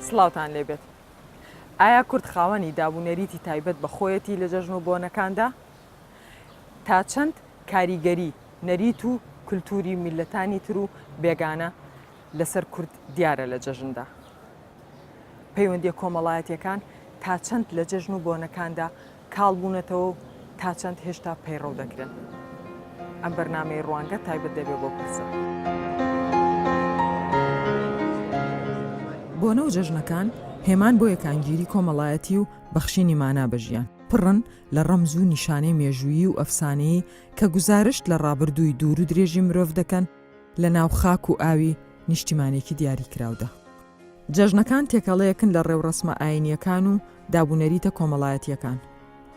سڵاوتان لێبێت. ئایا کورد خاوەنی دابوونەریتی تایبەت بە خۆیەتی لە جەژن و بۆنەکاندا؟ تا چەند کاریگەری نەریت و کولتوری میلەتانی تر و بێگانە لەسەر کورد دیارە لە جەژندا؟ پەیوەندیە کۆمەڵایەتیەکان تا چەند لە جەژن و بۆنەکاندا کاڵبوونەتەوە و تا چەند هێشتا پەیڕەو دەکرێن؟ ئەم بەرنامەی ڕوانگە تایبەت دەبێت بۆ پرسە. بۆنە و جەژنەکان هێمان بۆ یەکانگیری کۆمەڵایەتی و بەخشینی مانا بە ژیان پڕن لە ڕەمز و نیشانەی مێژوویی و ئەفسانەیی کە گوزارشت لە ڕابردووی دوور و درێژی مرۆڤ دەکەن لە ناو خاک و ئاوی نیشتیمانێکی دیاری کراودا. جەژنەکان تێکەڵەیەکن لە ڕێوڕەسمە ئاینیەکان و دابوونەریتە کۆمەڵایەتیەکان.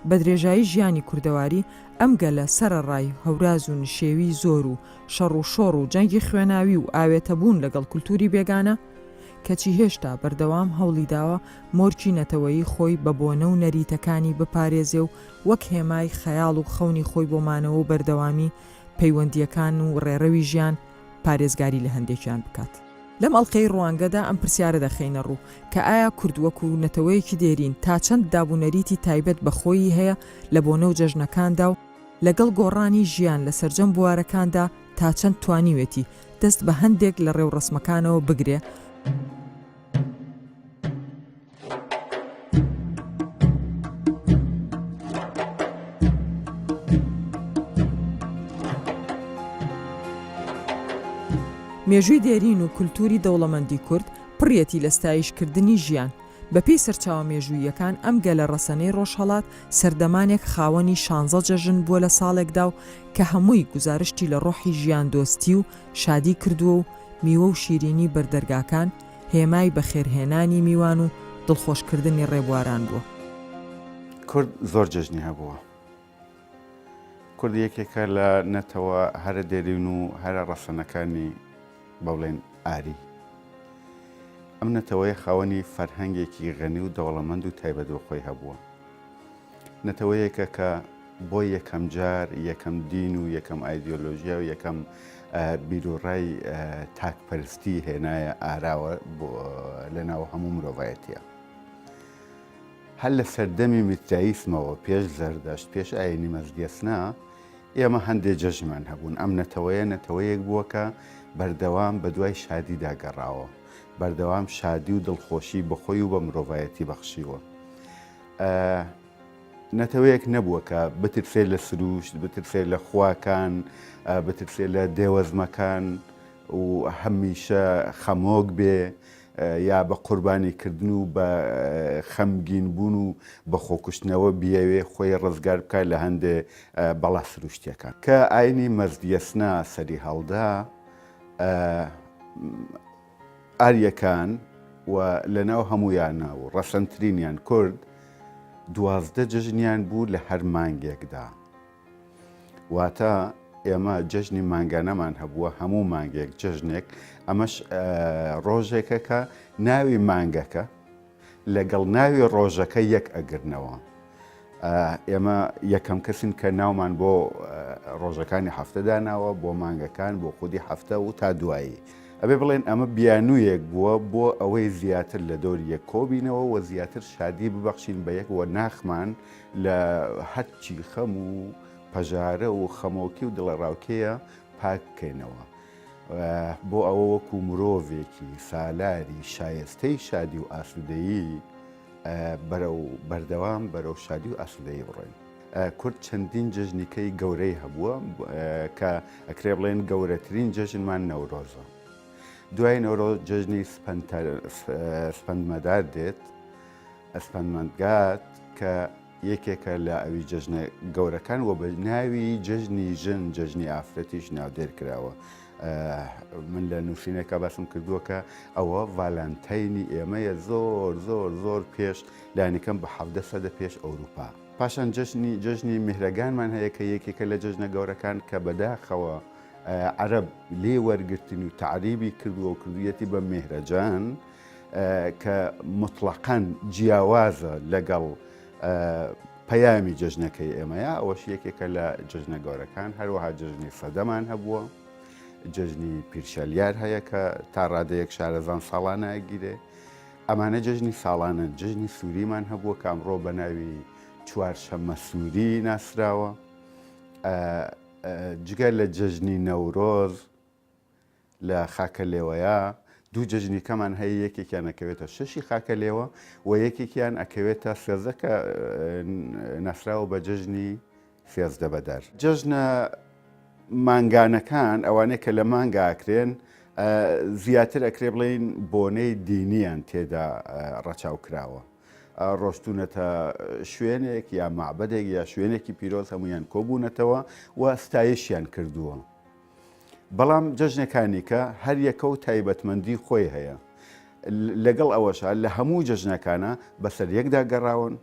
بە درێژایی ژیانی کوردەواری ئەم گەلە سەرەڕای هەوراز و نشێوی زۆر و شەڕ و شۆڕ و جەنگی خوێناوی و ئاوێتەبوون لەگەڵ کولتوری بێگانە کەچی هێشتا بەردەوام هەوڵی داوە مۆرکی نەتەوەیی خۆی بە بۆنە و نەریتەکانی بپارێزێ و وەک هێمای خەیاڵ و خەونی خۆی بۆمانەوە و بەردەوامی پەیوەندیەکان و ڕێڕەوی ژیان پارێزگاری لە هەندێکیان بکات. لەم ئەڵقەی ڕوانگەدا ئەم پرسیارە دەخینە ڕوو کە ئایا کورد وەکو نەتەوەیەکی دێرین تا چەند دابوونەریتی تایبەت بە خۆی هەیە لە بۆنە و جەژنەکاندا و لەگەڵ گۆڕانی ژیان لە سەرجەم بوارەکاندا تا چەند توانیوێتی دەست بە هەندێک لە ڕێوڕەسمەکانەوە بگرێ مێژووی دێرین و کولتوری دەوڵەمەندی کورد پڕیەتی لە ستایشکردنی ژیان. بە پێی سەرچاوە مێژوویەکان ئەم گەلە ڕەسەنەی ڕۆژهەڵات سەردەمانێک خاوەنی 16 جەژن بووە لە ساڵێکدا و کە هەمووی گوزارشتی لە ڕۆحی ژیان دۆستی و شادی کردووە و میوە و شیرینی بەردەرگاکان هێمای بەخێرهێنانی میوان و دڵخۆشکردنی ڕێبواران بووە. کورد زۆر جەژنی هەبووە. کورد یەکێکە لە نەتەوە هەرە دێرین و هەرە ڕەسەنەکانی بەڵێن ئاری. ئەم نەتەوەی خاوەنی فەرهەنگێکی غەنی و دەوڵەمەند و تایبەت بە خۆی هەبووە. نەتەوەیەکە کە بۆ یەکەم جار یەکەم دین و یەکەم ئایدیۆلۆژیا و یەکەم بیرۆڕای تاکپەرستی هێنایە ئاراوە لەناو هەموو مرۆڤایەتیە. هەر لە سەردەمی میترایسمەوە پێش زەردەشت پێش ئاینی مەزگەسنا ئێمە هەندێک جەژنمان هەبوون. ئەم نەتەوەیەک بووە کە بەردەوام بە دوای شادی داگەڕاوە، بەردەوام شادی و دڵخۆشی بەخۆی و بە مرۆڤایەتی بەخشیوە. نەتەوەیەک نەبووە کە بترسێت لە سروشت، بترسێت لە خواکان، بترسێت لە دێوەزمەکان و هەمیشە خەمۆک بێ یا بە قوربانیکردن و بە خەمگینبوون و بە خۆکوشتنەوە بیاوێ خۆی ڕزگار بکات لە هەندێ بەڵا سروشتیەکان. کە ئاینی مەزدیەسنا سەری هەڵدا ئاریەکان و لەناو هەموویانە و ڕەسەنترینیان کورد 12 جەژنیان بوو لە هەر مانگێکدا. واتە ئێمە جەژنی مانگانەمان هەبووە هەموو مانگێک جەژنێک. ئەمەش ڕۆژێکە کە ناوی مانگەکە لەگەڵ ناوی ڕۆژەکە یەک ئەگرنەوە. ئێمە یەکەم کەسین کە ناومان بۆ ڕۆژەکانی هەفتەداناوە بۆ مانگەکان بۆ خودی هەفتە و تا دوایی. ئەبێ بڵێن ئەمە بیانوویەک بووە بۆ ئەوەی زیاتر لە دەوری یەک کۆبینەوە و زیاتر شادی ببەخشین بە یەک و ناخمان لە هەرچی خەم و پەژارە و خەمۆکی و دڵەڕاوکەیە پاک بکەینەوە بۆ ئەوە وەکو مرۆڤێکی سالاری شایستەی شادی و ئاسوودەیی بەرەو بەردەوام بەرەو شادی و ئاسوودەیی بڕۆین. کورد چەندین جەژنیکەی گەورەی هەبووە کە ئەکرێ بڵێن گەورەترین جەژنمان نەورۆزە. دوای نەورۆز جەژنی سپەندمەدار دێت، ئەسپەندمەندگات کە یەکێکە لە ئەوی جەژنە گەورەکان و بە ناوی جەژنی ژن جەژنی ئافرەتیش ناودێر کراوە. من لە نووسینەکە باسم کردووە کە ئەوە ڤالانتاینی ئێمەیە زۆر زۆر زۆر پێش لانیکەم بە 17 سەدە پێش ئەوروپا. پاشان جەژنی میهرەگانمان هەیە کە یەکێکە لە جەژنە گەورەکان کە بەداخەوە عەرەب لێ وەرگرتن و تعریبی کردووە و کردوویەتی بە میهرەجان کە مطلقاً جیاوازە لەگەڵ پەیامی جەژنەکەی ئێمەیە. ئەوەش یەکێکە لە جەژنە گەورەکان. هەروەها جەژنی سەدەمان هەبووە، جەژنی پیرشەلیار هەیە کە تا ڕادەیەک شارەزان ساڵانە ئەگیرێ. ئەمانە جژنی ساڵانن، جژنی سووریمان هەبووە کە ئەمڕۆ بە ناوی چوارشەممە سووری ناسراوە. جگە لە جژنی نەورۆز لە خاکە لێوەیە دوو جژنی کەمان هەیە، یەکێکیان ئەکەوێتە شەشی خاکە لێوە و یەکێکیان ئەکەوێتە سێزەکە ناسراوە بە جژنی سێزدە بەدار. جژنە مانگانەکان ئەوانەیە کە لە مانگا ئاکرێن زیاتر ئەکرێ بڵێن بۆنەی دینیان تێدا ڕەچاو کراوە. ڕۆشتونەتە شوێنێک یا معبەدێک یا شوێنێکی پیرۆز هەمویان کۆبوونەتەوە و ستایشیان کردووە. بەڵام جژنەکانی کە هەر یەکە و تایبەتمەندی خۆی هەیە. لەگەڵ ئەوەشە لە هەموو جژنەکانە بەسەر یەکدا گەڕاون،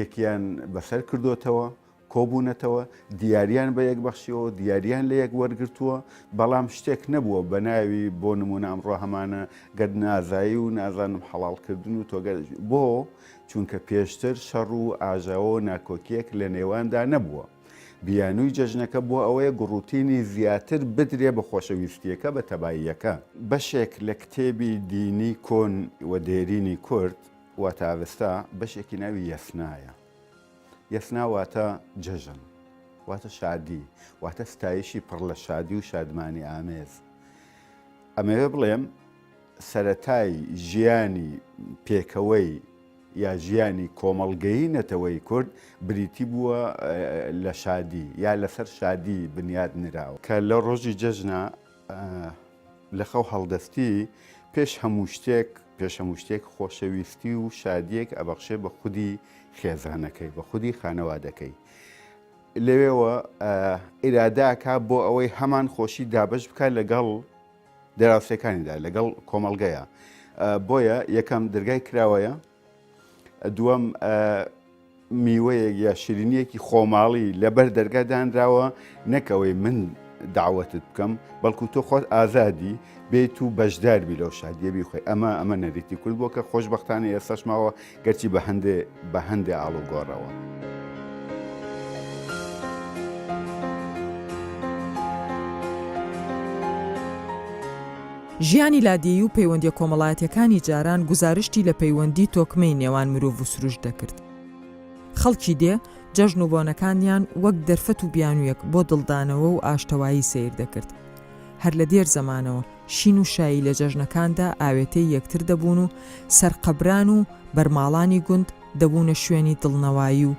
یەکیان بەسەر کردوتەوە، کۆبوونەتەوە، دیاریان بە یەک بەخشیەوە، دیاریان لە یەک وەرگرتووە، بەڵام شتێک نەبووە بە ناوی بۆ نمونە ئەمڕۆ هەمانە گەد نازایی و نازانم حەڵاڵکردن و تۆگە بۆ چونکە پێشتر شەڕ و ئاژاوە و ناکۆکیەک لە نێواندا نەبووە. بیانووی جەژنەکە بۆ ئەوەیە گوڕوتینی زیاتر بدرێ بە خۆشەویستیەکە بە تەباییەکە. بەشێک لە کتێبی دینی کۆن و دێرینی کورد واتە ئاوێستا بەشێکی ناوی یەسنایە. یەسنا واتە جەژن، واتە شادی، واتە ستایشی پڕ لە شادی و شادمانی ئامێز. ئەمەوێ بڵێم سەرەتای ژیانی پێکەوەی یا ژیانی کۆمەڵگەی نەتەوەی کورد بریتی بووە لە شادی یا لەسەر شادی بنیاد نراوە کە لە ڕۆژی جەژنە لە خەو هەڵدەستی پێش هەموو شتێک خۆشەویستی و شادیەک ئەبەخشێ بە خودی خێزانەکەی، بە خودی خانەوادەکەی. لەوێەوە ئیراداکە بۆ ئەوەی هەمان خۆشی دابش بکات لەگەڵ دەراوسەکانیدا، لەگەڵ کۆمەڵگەیە. بۆیە یەکەم دەرگای کراوەیە، دووەم میوەیەک یا شیرینیەکی خۆماڵی لەبەر دەرگادانراوە، نەکەوەی من داوەتت بکەم بەڵکو تۆ خۆت ئازادی بێت و بەشداربی لەو شادیە بیخۆی. ئەمە نەریتی کورد بۆ کە خۆشبەختانە ئێستاش ماوە گەرچی بە هەندێ ئاڵوگۆڕەوە. ژیانی لادێیی و پەیوەندیە کۆمەڵایەتیەکانی جاران گزارشتی لە پەیوەندی تۆکمەی نێوان مرۆڤ و سروش دەکرد. خەڵکی دێ جەژن و بۆنەکانیان وەک دەرفەت و بیانوویەک بۆ دڵدانەوە و ئاشتەوایی سیر دەکرد. هەر لە دێر زەمانەوە شین و شایی لە جەژنەکاندا ئاوێتەی یەکتر دەبوون و سەرقەبران و بەرماڵانی گوند دەبوونە شوێنی دڵنەوایی و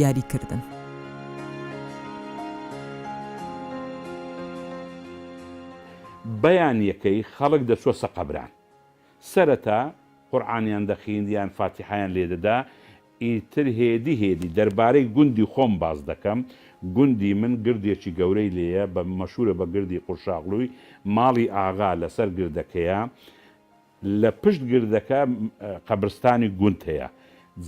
یاریکردن. بەیان یەکەی خەڵک دەچوە سەقەبران، سەرەتا قورعانیان دەخوێندیان فاتیحەیان لێدەدا، ئیتر هێدی دەربارەی گوندی خۆم باز دەکەم. گوندی من گردێکی گەورەی لێیە، بە مەشهورە بە گردی قورشاغڵووی، ماڵی ئاغا لەسەر گردەکەیە، لە پشت گردەکە قەبرستانی گوند هەیە.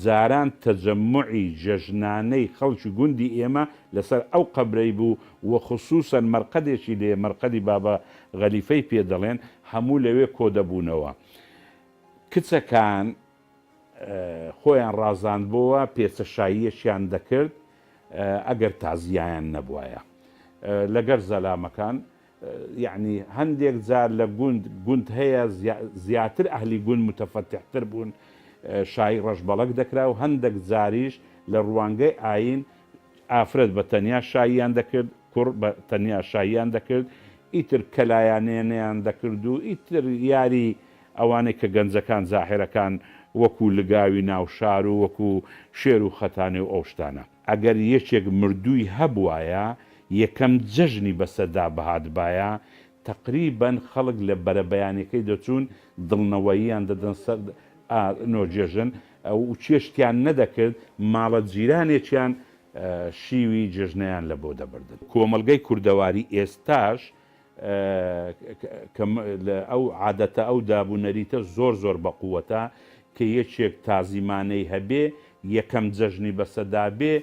جاران تەجەموعی جەژنانەی خەڵکی گوندی ئێمە لەسەر ئەو قەبرەی بوو و خصوصەن مەرقەدێکی لێ، مەرقەدی بابە غەلیفەی پێ دەڵێن، هەموو لەوێ کۆ دەبوونەوە. کچەکان خۆیان ڕازاندبووە پێچە شاییەشیان دەکرد ئەگەر تازیایان نەبوایە. لەگەر زەلامەکان یعنی هەندێک جار لە گوند هەیە زیاتر ئەهلی گوند متەفەتیحتر بوون، شایی ڕەشبەڵەک دەکرا و هەندێک جاریش لە ڕوانگەی ئاین ئافرەت بە تەنیا شاییان دەکرد، کوڕ بە تەنیا شاییان دەکرد، ئیتر کەلایانێنیان دەکرد و ئیتر یاری ئەوانەی کە گەنجەکان زاهێرەکان وەکو لگاوی ناوشار و وەکو شێر و خەتانی و ئەو شتانە. ئەگەر یەکێک مردووی هەبوایە یەکەم جەژنی بەسەدا بەهاتبایە، تقریبەن خەڵک لە بەرەبەیانەکەی دەچوون دڵنەوەییان دەدەن سەر نۆجێژن و چێشتیان نەدەکرد، ماڵە جیرانێکیان شیوی جژنەیان لە بۆ دەبردن. کۆمەلگەی کوردەواری ئێستاش ئەو عادەتە ئەو دابوونەریتە زۆر بەقووەتە کە یەکێک تازیمانەی هەبێ، یەکەم جەژنی بەسەدا بێ،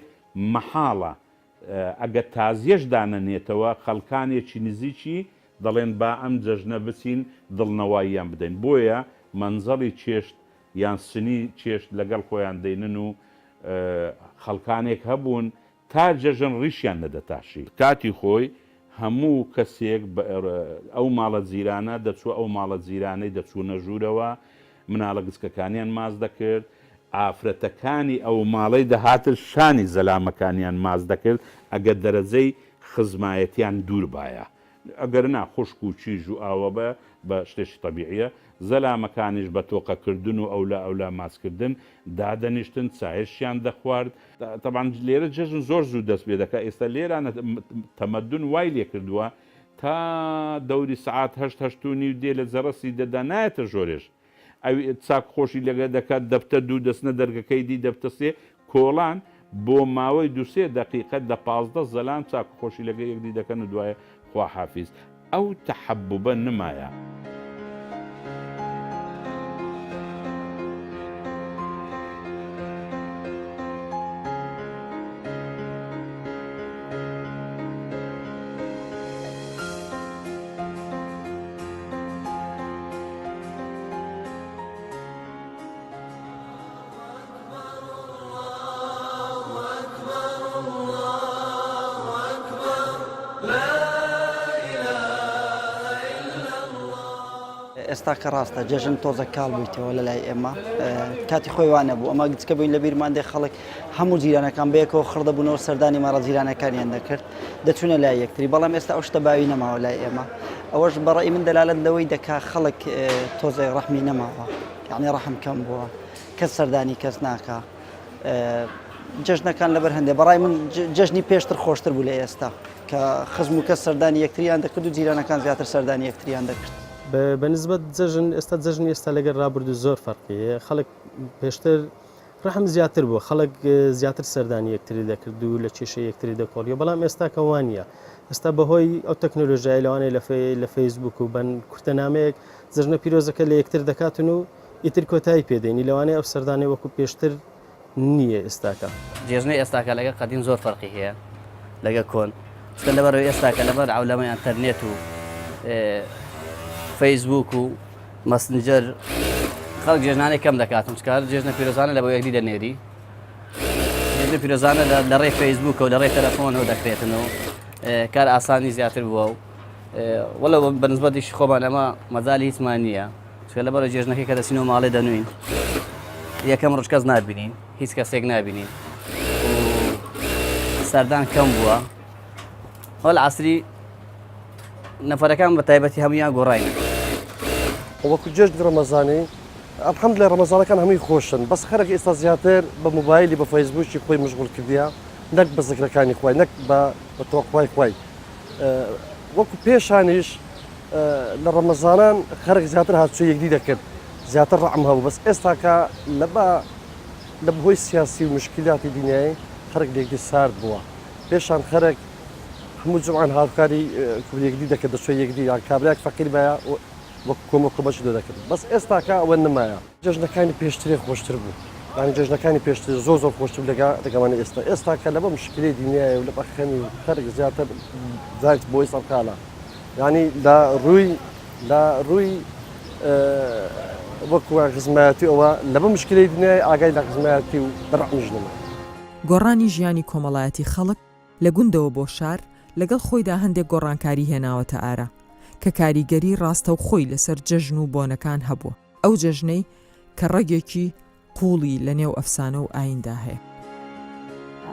مەحاڵە ئەگە تازیەش دانەنێتەوە خەڵکانێکی نزیکی دەڵێن با ئەم جەژنە بچین دڵنەواییان بدەین. بۆیە مەنزەڵی چێشت یان سنی چێشت لەگەڵ خۆیان دەینن و خەڵکانێک هەبوون تا جەژن ڕیشیان نەدەتاشی. کاتی خۆی هەموو کەسێک ئەو ماڵە جیرانە دەچوە، ئەو ماڵە جیرانەی دەچوونە ژوورەوە، مناڵە گچکەکانیان ماز دەکرد ئافرەتەکانی ئەو ماڵەی دەهاتر شانی زەلامەکانیان ماز دەکرد ئەگەر دەرەجەی خزمایەتیان دوور باە ئەگەر نا خوشک و چیژ و ئاوە بە شتێکی طبیعیە زەلامەکانیش بە تۆقەکردن و ئەولا ماسکردن دادەنیشتن چایشیان دەخوارد تەبان لێرە جێژن زۆر زوو دەست پێ دەکات ئێستا لێرانە تەمەدون وای لێ کردووە تا دەوری سعات هەشت و نیو دێ لە جەرەسی دەدا نایەتە ژۆرێش ئەو چاک خۆشی لەگە دەکات دەفتە دوو دەستنە دەرگەکەی دی دەفتەسێ کۆڵان بۆ ماوەی دوسێ دقیقەت دە 15 زەلام چاک خۆشی لەگە یەکدی دەکەن و دوایە خوا حافیز ئەو تەحەبوبە نمایە. ئێستا کە ڕاستە جێژن تۆزە کاڵ بوویتەوە لە لای ئێمە کاتی خۆی وانە بوو ئەمە گچکە بووین لە بیرمان دێ خەڵک هەموو جیرانەکان بەیەکەوە خڕدەبوونەوە سەردانی ماڕە جیرانەکانیان دەکرد دەچوونە لای یەکتری بەڵام ئێستا ئەو شتە باوی نەماوە لای ئێمە ئەوەش بەڕێی من دەلالەت لەوەی دەکا خەڵک تۆزەی ڕەحمی نەماوە یعنی ڕەحم کەم بووە کەس سەردانی کەس ناکا جەژنەکان لەبەر هەندێ بەڕای من جەژنی پێشتر خۆشتر بوو لە ئێستا کە خزم و کەس سەردانی یەکتریان دەکرد و جیرانەکان زیاتر سەردانی یەکتریان دەکرد. بەنسبەت جەژن ئێستا جەژنی ئێستا لەگەر ڕابردوو زۆر فەرقی خەڵک پێشتر ڕەحم زیاتر بووە خەڵک زیاتر سەردانی یەکتری دەکرد و لە کێشە یەکتری دەکۆڵیە بەڵام ئێستا کەوانە ئێستا بەهۆی ئەو تەکنۆلۆژیای لەوانەیە لە فەیسبوک و بەن کورتەنامەیەک جەژنە پیرۆزەکە لە یەکتر دەکاتن و ئیتر کۆتایی پێدەینی لەوانەیە ئەو سەردانی وەکو پێشتر نییە ئێستاکە جێژنەی ئێستاکە لەگە قەدیم زۆر فەرقی هەیە لەگە کۆن شتە لەبەرەوەی ئێستاکە لەبەر عولەمەی ئەنتەرنێت و فەیسبوک و مەسنجەر خەڵک جێژنانەی کەم دەکاتم چکار جێژنە پیرۆزانە لە بۆ یەکدی دەنێری جێژنە پیرۆزانە لە ڕێی فەیسبوکە و لە ڕێی تەلەفۆنەوە دەکرێتنەوە کار ئاسانی زیاتر بووە و وەڵە بەنسبەتیش خۆمان ئەمە مەجالی هیچمان نییە چکە لەبەرە جێژنەکەی کە دەچینەوە ماڵێ دەنوین یەکەم ڕۆژ کەس نابینین هیچ کەسێک نابینین سەردان کەم بووە هەڵ عەسری نەفەرەکان بە تایبەتی هەمویان گۆڕاین وەکو جێژنی ڕەمەزانی ئەلحەمدولێ ڕەمەزانەکان هەمووی خۆشن بەس خەرێک ئێستا زیاتر بە مۆبایلی بە فەیسبوکی خۆی مشغول کردیە نەک بە زیکرەکانی خوای نەک بە تۆخوای خوای وەکو پێشانیش لە ڕەمەزانان خەرێک زیاتر هاتوچۆ یەکدی دەکرد زیاتر ڕەحم هەبوو بەس ئێستاکە لە بەهۆی سیاسی و مشکلاتی دنیای خەرێک لە یەکدی سارد بووە پێشان خەرێک هەموو جمعان هاوکاری یەکدی دەکرد دەچۆ یەکدی یان کابراایك فەقیر بایە وەک کۆمەڵ دەکرد بەس ئێستاکە ئەوە نمایە جێژنەکانی پێشترێ خۆشتر بوو ینی جێژنەکانی پێشتر زۆر خۆشتر لەگەمانی ئێستاکە لە بە مشکلی دنیای و لە بەخەمی خەرێک زیاتر زایت بۆی سەرقالە ینی لە ڕووی وەکو خزمەتی ئەوە لە بە مشکلی دنیای ئاگای لە خزمەتی و ڕەحمیژنەوە گۆڕانی ژیانی کۆمەڵایەتی خەڵک لە گوندەوە بۆ شار لەگەڵ خۆیدا هەندێک گۆڕانکاری هێناوەتە ئارە کە کاریگەری ڕاستە و خۆی لەسەر جەژن و بۆنەکان هەبووە ئەو جەژنەی کە ڕێگێکی قوڵی لە نێو ئەفسانە و ئایندا هەیە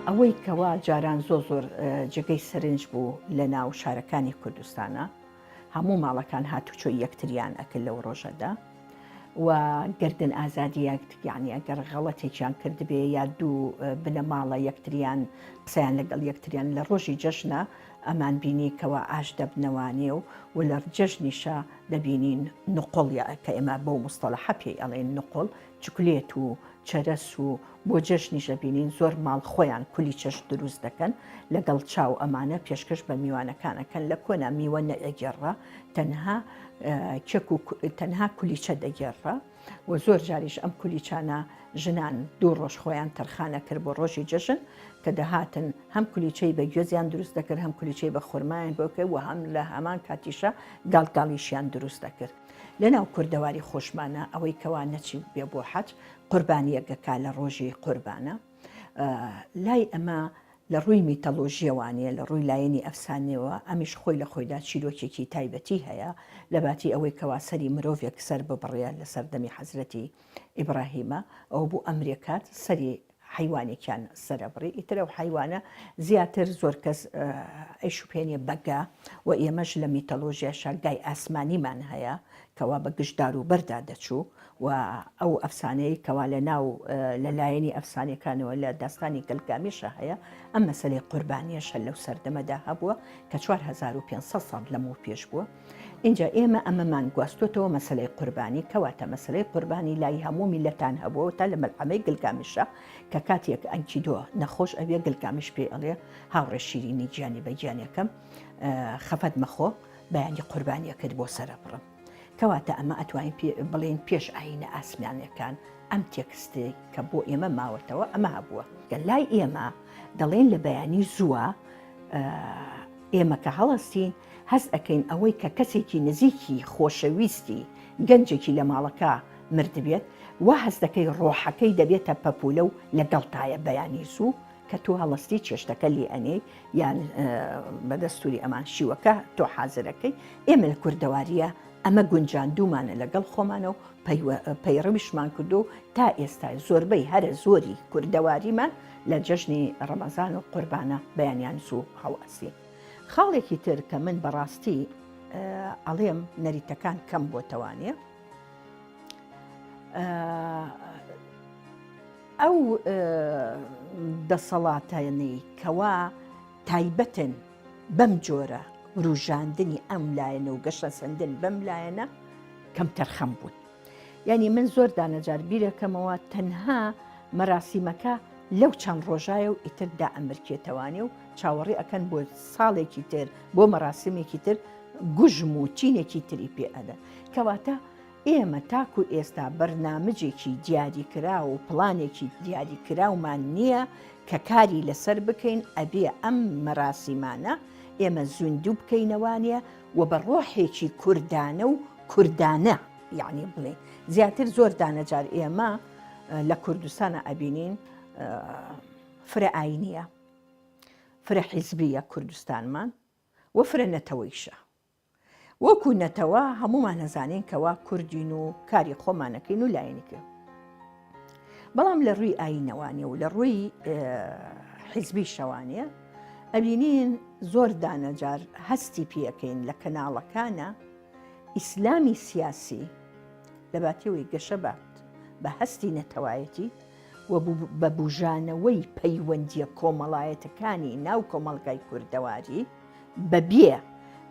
ئەوەی کەوا جاران زۆر جگەی سەرنج بوو لە ناو شارەکانی کوردستانە هەموو ماڵەکان هاتوچۆ یەکتریان ئەکرد لەو ڕۆژەدا و گردن ئازادی یعنی ئەگەر غەڵەتێکیان کردبێ یا دوو بنە ماڵە یەکتریان قسەیان لەگەڵ یەکتریان لە ڕۆژی جەژنە ئەمان بینی کەوا ئاش دەبنەوانێ و لە جەژنیشە دەبینین نقڵ کە ئێمە بۆ مستەڵەحە پێی ئەڵێن نقڵ چکلێت و چەرەس و بۆ جەژنیشە بینین زۆر ماڵ خۆیان کولی چەش دروست دەکەن لەگەڵ چاو ئەمانە پێشکەش بە میوانەکانەکەن لە کۆنا میوە نەئەگێڕە تەنها کولیچە دەگێڕە و زۆر جاریش ئەم کولیچانە ژنان دوو ڕۆژ خۆیان تەرخانە کرد بۆ ڕۆژی جەژن کە دەهاتن هەم کولیچەی بە گوێزیان دروست دەکرد هەم کولیچەی بە خورمایان بۆکە و هەم لە هەمان کاتیشە گاڵگاڵیشیان دروست دەکرد لەناو کوردەواری خۆشمانە ئەوەی کەوا نەچی بێ بۆ حەج قوربانیەکەکە لە ڕۆژی قوربانە لای ئەمە لە ڕووی میتەلۆژیەوانە لە ڕووی لایەنی ئەفسانەوە ئەمیش خۆی لە خۆیدا چیرۆکێکی تایبەتی هەیە لە باتی ئەوەی کەوا سەری مرۆڤێک سەر ببڕێ لە سەردەمی حەزرەتی ئیبراهیمە ئەو بوو ئەمریکات سەری حیوانێکیان سەرەبڕی ئیتر ئەو حیوانە زیاتر زۆر کەس ئەیشوپێنێ بەگا و ئێمەش لە میتەلۆژیاشە گای ئاسمانیمان هەیە کەوا بە گشتدار و بەردا دەچوو و ئەو ئەفسانەی کەوا لە ناو لەلایەنی ئەفسانەکانەوە لە داستانی گەلگامیشە هەیە ئەم مەسەلەی قوربانیەشە لەو سەردەمەدا هەبووە کە 4500 ساڵ لەمەوە پێش بووە. اینجا ئێمە ئەمەمان گواستوتەوە مەسەلەی قوربانی کەواتە مەسەلەی قوربانی لای هەموو میلەتان هەبووە تا لە مەلحەمەی گلگامیشە کە کاتێک ئەنکیدۆ نەخۆش ئەوێ گلگامیش پێ ئەڵێ هاوڕێ شیرینی گیانی بە گیانەکەم خەفەت مەخۆ بەیانی قوربانیەکرد بۆ سەرەبڕم. کەواتە ئەمە ئەتوانین بڵێن پێش ئاینە ئاسمانیەکان ئەم تێکستی کە بۆ ئێمە ماوەتەوە ئەمە هەبووە کە لای ئێمە دەڵێن لە بەیانی زووە ئێمە کە هەڵەستین هەست ئەەکەین ئەوەی کە کەسێکی نزیکی خۆشەویستی گەنجێکی لە ماڵەکە مردبێت وا هەست دەکەی ڕۆحەکەی دەبێتە پەپولە و لەگەڵتایە بەیانی زوو کە تۆ هەڵستی چێشتەکە لێ ئەنێ یان بەدەستوری ئەمان شیوەکە تۆ حازرەکەی ئێمە لە کوردەواریە ئەمە گونجاندومانە لەگەڵ خۆمانەوە پەیڕەویشمان کردو تا ئێستا زۆربەی هەرە زۆری کوردەواریمان لە جەژنی ڕەمەزان و قوربانە بەیانیان زوو هەواسی. خاڵێکی تر کە من بەڕاستی ئەڵێم نەریتەکان کەم بۆتەوانێ ئەو دەسەڵاتانی کەوا تایبەتن بەم جۆرە ڕوژاندنی ئەم لایەنە و گەشە سندن بەم لایەنە کەم تەرخەم بوون. یعنی من زۆر دانەجار بیرەکەمەوە تەنها مەراسیمەکە لەو چەند ڕۆژایە و ئیتردا ئەمرکێتەوانێ و چاوەڕێ ئەکەن بۆ ساڵێکی تر بۆ مەراسیمێکی تر گوژم و چینێکی تری پێ ئەدە کەواتە ئێمە تاکو ئێستا بەرنامجێکی دیاری کرا و پڵانێکی دیاری کراومان نییە کە کاری لەسەر بکەین ئەبێ ئەم مەراسیمانە ئێمە زوندوو بکەینەوانە و بە ڕۆحێکی کوردانە و کوردانە یعنی بڵێ زیاتر زۆر دانەجار ئێمە لە کوردستانە ئەبینین فرە ئاینیە فرە حیزبیە کوردستانمان و فرە نەتەوەیشە وەکو نەتەوە هەمومان نەزانین کەوا کوردین و کاری خۆمانەکەین و لایەنیکە بەڵام لە ڕووی ئاینەوانێ و لە ڕووی حیزبی شەوانێ ئەبینین زۆر دانەجار هەستی پێەکەین لە کەناڵەکانە ئیسلامی سیاسی لە باتیەوەی گەشە بات بە هەستی نەتەوایەتی و بە بژانەوەی پەیوەندیە کۆمەڵایەتەکانی ناو کۆمەڵگای کوردەواری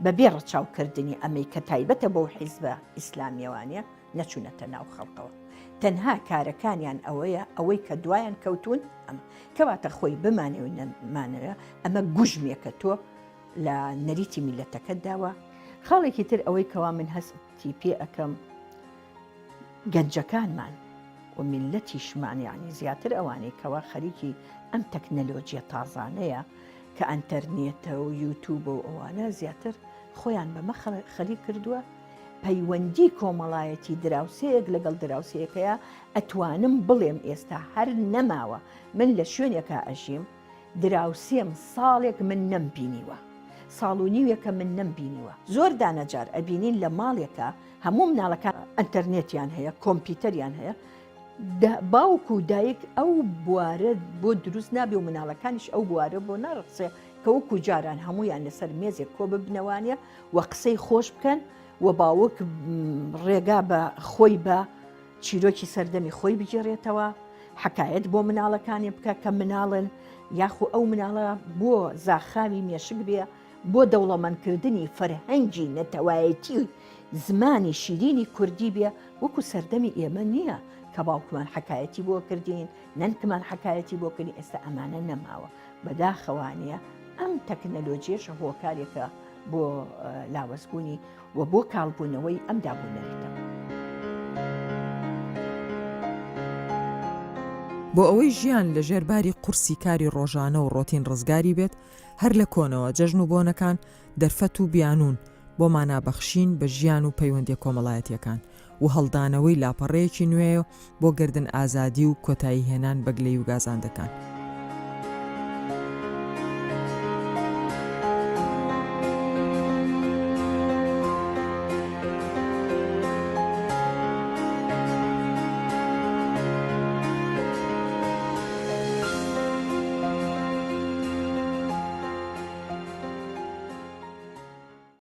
بەبێ ڕەچاوکردنی ئەمەی کە تایبەتە بەو حیزبە ئیسلامیەوانە نەچوونەتە ناو خەڵقەوە تەنها کارەکانیان ئەوەیە ئەوەی کە دوایان کەوتون ئەمە کەواتە خۆی بمانێ و نەمانەوە ئەمە گوژمێکە تۆ لە نەریتی میلەتەکە داوە. خاڵێکی تر ئەوەی کەوا من هەستی پێ ئەەکەم گەنجەکانمان و میلەتیشمان یعنی زیاتر ئەوانەی کەوا خەریکی ئەم تەکنەلۆجیە تازانەیە کە ئەنتەرنێتە و یوتیوب و ئەوانە زیاتر خۆیان بەمە خەریک کردووە پەیوەندی کۆمەڵایەتی دراوسەیەک لەگەڵ دراوسەیەکەیە ئەتوانم بڵێم ئێستا هەر نەماوە من لە شوێنێکە ئەژیم دراوسێم ساڵێک من نەمبینیوە ساڵ و نیوێکە من نەمبینیوە زۆر دانەجار ئەبینین لە ماڵێکە هەموو مناڵەکان ئەنتەرنێتیان هەیە کۆمپیوتەریان هەیە باوک و دایک ئەو بوارە بۆ دروست نابێ و مناڵەکانیش ئەو بوارە بۆ نەڕقسێ کە وەکو جاران هەمویان لەسەر مێزێک کۆ ببنەوانە و قسەی خۆش بکەن و باوک ڕێگا بە خۆی بە چیرۆکی سەردەمی خۆی بگێڕێتەوە حکایەت بۆ مناڵەکانی بکە کە مناڵن یاخو ئەو مناڵە بۆ زاخاوی مێشک بێ بۆ دەوڵەمەندکردنی فەرهەنگی نەتەوایەتی زمانی شیرینی کوردی بێ وەکو سەردەمی ئێمە نییە کە باوکمان حکایەتی بۆ کردین نەنکمان حکایەتی بۆ کردین ئێستا ئەمانە نەماوە بەداخەوانە ئەم تەکنەلۆجیەشە هۆکارێکە بۆ لاوەزبوونی و بۆ کاڵبوونەوەی ئەم دابوونەرێتەوە. بۆ ئەوەی ژیان لە ژێرباری قورسی کاری ڕۆژانە و ڕۆتین ڕزگاری بێت هەر لە کۆنەوە جەژن و بۆنەکان دەرفەت و بیانون بۆ مانابەخشین بە ژیان و پەیوەندی کۆمەڵایەتیەکان و هەڵدانەوەی لاپەڕەیەکی نوێیە بۆ گردن ئازادی و کۆتایی هێنان بەگلەی و گازاندەکان.